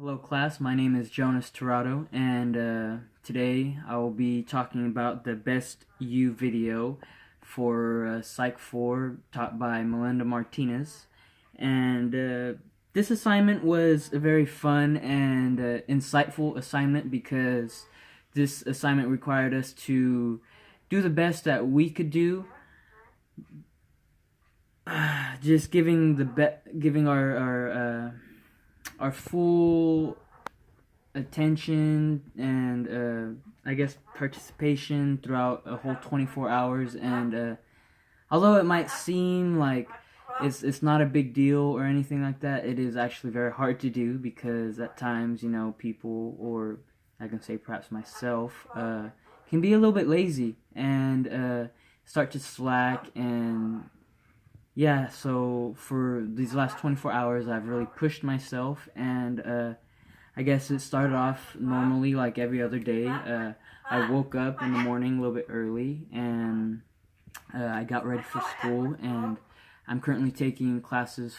Hello class, my name is Jonas Tirado, and today I will be talking about the best U video for Psych 4 taught by Melinda Martinez. And this assignment was a very fun and insightful assignment because this assignment required us to do the best that we could do, just giving our full attention and I guess participation throughout a whole 24 hours. And although it might seem like it's not a big deal or anything like that, it is actually very hard to do because at times, people, or I can say perhaps myself, can be a little bit lazy and start to slack. And yeah, so for these last 24 hours, I've really pushed myself, and I guess it started off normally like every other day. I woke up in the morning a little bit early, and I got ready for school, and I'm currently taking classes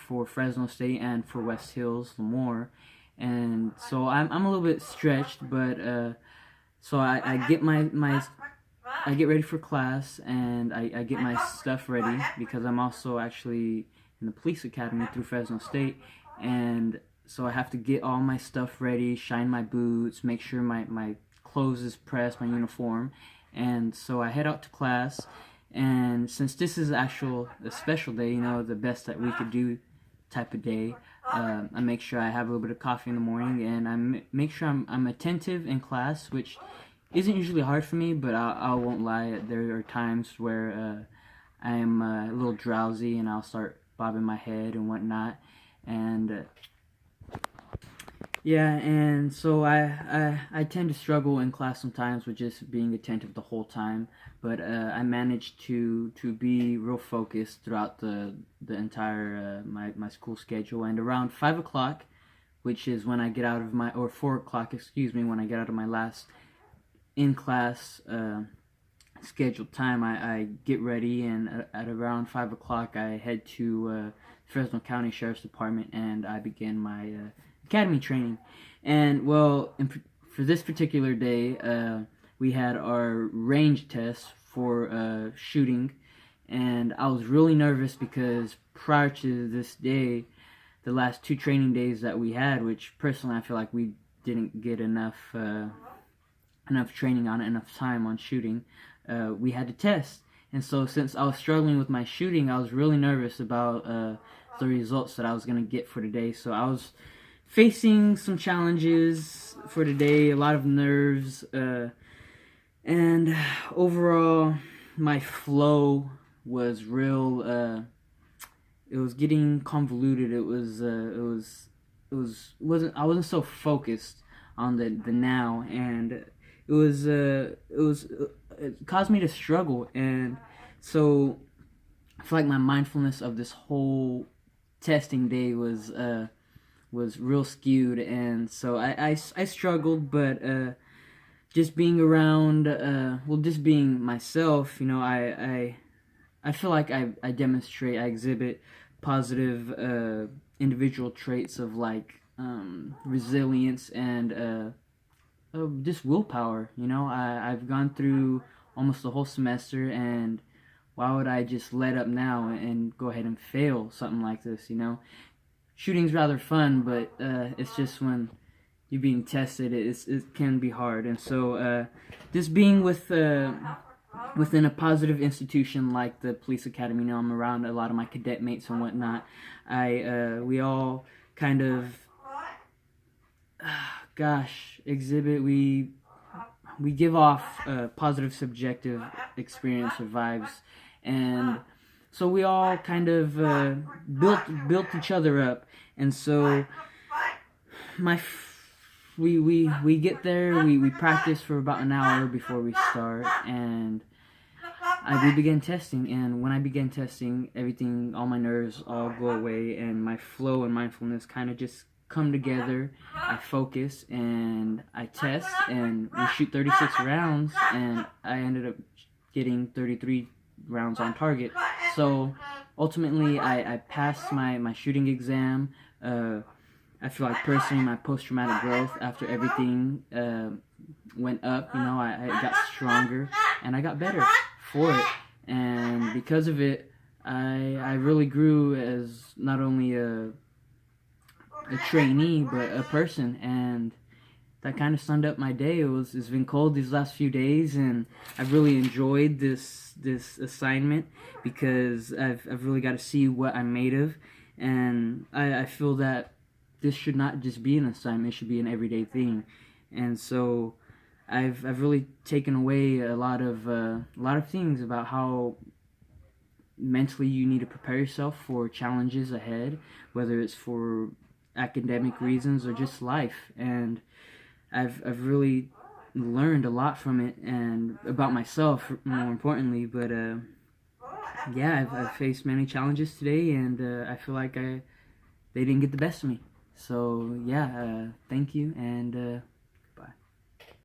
for Fresno State and for West Hills, Lemoore, and so I'm a little bit stretched, but so I get ready for class, and I get my stuff ready because I'm also actually in the police academy through Fresno State, and so I have to get all my stuff ready, shine my boots, make sure my clothes is pressed, my uniform, and so I head out to class. And since this is a special day, the best that we could do type of day, I make sure I have a little bit of coffee in the morning, and make sure I'm attentive in class, which isn't usually hard for me, but I won't lie, there are times where I'm a little drowsy and I'll start bobbing my head and whatnot, and yeah, and so I tend to struggle in class sometimes with just being attentive the whole time, but I managed to be real focused throughout the entire my school schedule. And around 5 o'clock, which is when I get out of or 4 o'clock, excuse me, when I get out of my last in-class scheduled time, I get ready, and at around 5 o'clock I head to Fresno County Sheriff's Department, and I begin my academy training. And well, for this particular day, we had our range test for shooting, and I was really nervous because prior to this day, the last 2 training days that we had, which personally I feel like we didn't get enough training on it, enough time on shooting, we had to test. And so since I was struggling with my shooting, I was really nervous about the results that I was going to get for today. So I was facing some challenges for today, a lot of nerves, and overall my flow was real, it was getting convoluted. I wasn't so focused on the now, and it caused me to struggle. And so I feel like my mindfulness of this whole testing day was real skewed, and so I struggled. But just being around, just being myself, I feel like I exhibit positive individual traits of like resilience and just willpower. I've gone through almost the whole semester, and why would I just let up now and go ahead and fail something like this? Shooting's rather fun, but it's just when you're being tested, it can be hard. And so just being within a positive institution like the police academy, I'm around a lot of my cadet mates and whatnot. We all kind of exhibit, we give off positive subjective experience or vibes, and so we all kind of built each other up. And so we get there, we practice for about an hour before we start, and we begin testing. And when I begin testing, all my nerves all go away, and my flow and mindfulness kind of just come together. I focus and I test, and we shoot 36 rounds, and I ended up getting 33 rounds on target. So ultimately I passed my shooting exam. I feel like personally my post-traumatic growth after everything went up, I got stronger and I got better for it. And because of it, I really grew as not only a trainee, but a person. And that kind of summed up my day. It's been cold these last few days, and I've really enjoyed this assignment because I've really got to see what I'm made of, and I feel that this should not just be an assignment; it should be an everyday thing. And so I've really taken away a lot of things about how mentally you need to prepare yourself for challenges ahead, whether it's for academic reasons or just life. And I've really learned a lot from it, and about myself more importantly. But yeah, I've faced many challenges today, and I feel like they didn't get the best of me. So yeah, thank you, and